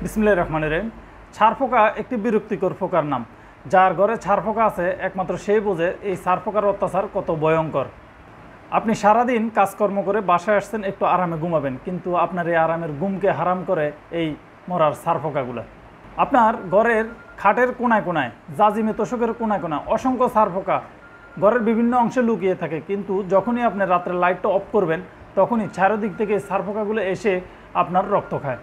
বিসমিল্লাহির রহমানির রহিম। ছারপোকা একটি বিরক্তিকর পোকার নাম। যার ঘরে ছারপোকা আছে একমাত্র সেই বোঝে এই ছারপোকার অত্যাচার কত ভয়ঙ্কর। আপনি সারাদিন কাজকর্ম করে বাসায় আসছেন একটু আরামে ঘুমাবেন, কিন্তু আপনার এই আরামের ঘুমকে হারাম করে এই মরার ছারপোকাগুলো। আপনার ঘরের খাটের কোনায় কোনায়, জাজিমে তোষকের কোনায় কোনায় অসংখ্য ছারপোকা ঘরের বিভিন্ন অংশে লুকিয়ে থাকে, কিন্তু যখনই আপনি রাত্রে লাইটটা অফ করবেন তখনই চারিদিক থেকে ছারপোকাগুলো এসে আপনার রক্ত খায়।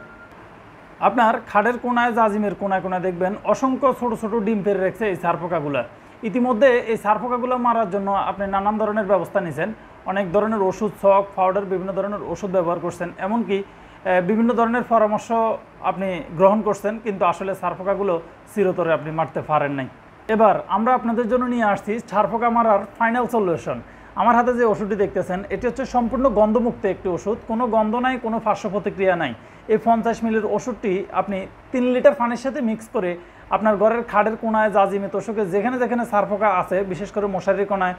আপনার খাটের কোনায়, জাজিমের কোনায় কোনায় দেখবেন অসংখ্য ছোট ছোট ডিম পেড়ে রেখেছে এই ছারপোকাগুলো। ইতিমধ্যে এই ছারপোকাগুলো মারার জন্য আপনি নানান ধরনের ব্যবস্থা নিয়েছেন, অনেক ধরনের ওষুধ, ছক, পাউডার, বিভিন্ন ধরনের ওষুধ ব্যবহার করছেন, এমনকি বিভিন্ন ধরনের পরামর্শ আপনি গ্রহণ করছেন, কিন্তু আসলে ছারপোকাগুলো চিরতরে আপনি মারতে পারেন নাই। এবার আমরা আপনাদের জন্য নিয়ে আসছি ছারপোকা মারার ফাইনাল সলিউশন। আমার হাতে যে ওষুধটি দেখতেছেন এটি হচ্ছে সম্পূর্ণ গন্ধমুক্ত একটি ওষুধ, কোনো গন্ধ নাই, কোনো পার্শ্ব প্রতিক্রিয়া নাই। এই 50 মিলির ওষুধটি আপনি 3 লিটার পানির সাথে মিক্স করে আপনার ঘরের খাটের কোনায়, জাজিমে তোষকে যেখানে যেখানে ছারপোকা আছে, বিশেষ করে মশারির কোনায়,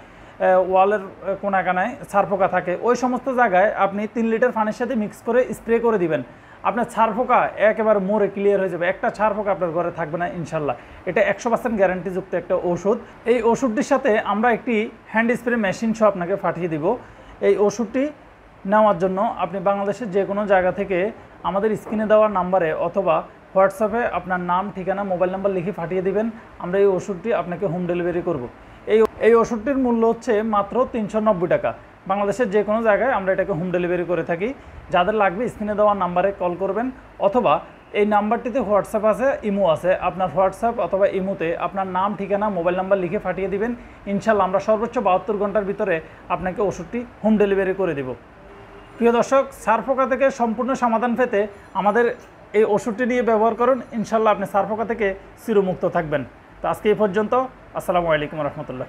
ওয়ালের কোনায় কানায় ছারপোকা থাকে, ওই সমস্ত জায়গায় আপনি 3 লিটার পানির সাথে মিক্স করে স্প্রে করে দিবেন। আপনার ছারপোকা একেবারে মরে ক্লিয়ার হয়ে যাবে, একটা ছারপোকা আপনার ঘরে থাকবে না ইনশাল্লাহ। এটা 100% গ্যারান্টিযুক্ত একটা ওষুধ। এই ওষুধটির সাথে আমরা একটি হ্যান্ড স্প্রে মেশিন সহ আপনাকে পাঠিয়ে দিব। এই ওষুধটি নেওয়ার জন্য আপনি বাংলাদেশের যে কোনো জায়গা থেকে আমাদের স্ক্রিনে দেওয়া নাম্বারে অথবা হোয়াটসঅ্যাপে আপনার নাম, ঠিকানা, মোবাইল নাম্বার লিখে পাঠিয়ে দিবেন। আমরা এই ওষুধটি আপনাকে হোম ডেলিভারি করব। এই ওষুধটির মূল্য হচ্ছে মাত্র 390 টাকা। বাংলাদেশের যে কোনো জায়গায় আমরা এটাকে হোম ডেলিভারি করে থাকি। যাদের লাগবে স্ক্রিনে দেওয়া নাম্বারে কল করবেন, অথবা এই নাম্বারটিতে হোয়াটসঅ্যাপ আছে, ইমো আছে। আপনার হোয়াটসঅ্যাপ অথবা ইমোতে আপনার নাম, ঠিকানা, মোবাইল নাম্বার লিখে পাঠিয়ে দিবেন। ইনশাল্লাহ আমরা সর্বোচ্চ 72 ঘন্টার ভিতরে আপনাকে ওষুধটি হোম ডেলিভারি করে দেব। প্রিয় দর্শক, ছারপোকা থেকে সম্পূর্ণ সমাধান পেতে আমাদের এই ওষুধটি নিয়ে ব্যবহার করুন। ইনশাল্লাহ আপনি ছারপোকা থেকে চিরমুক্ত থাকবেন। তো আজকে এই পর্যন্ত। আসসালামু আলাইকুম রহমতুল্লাহ।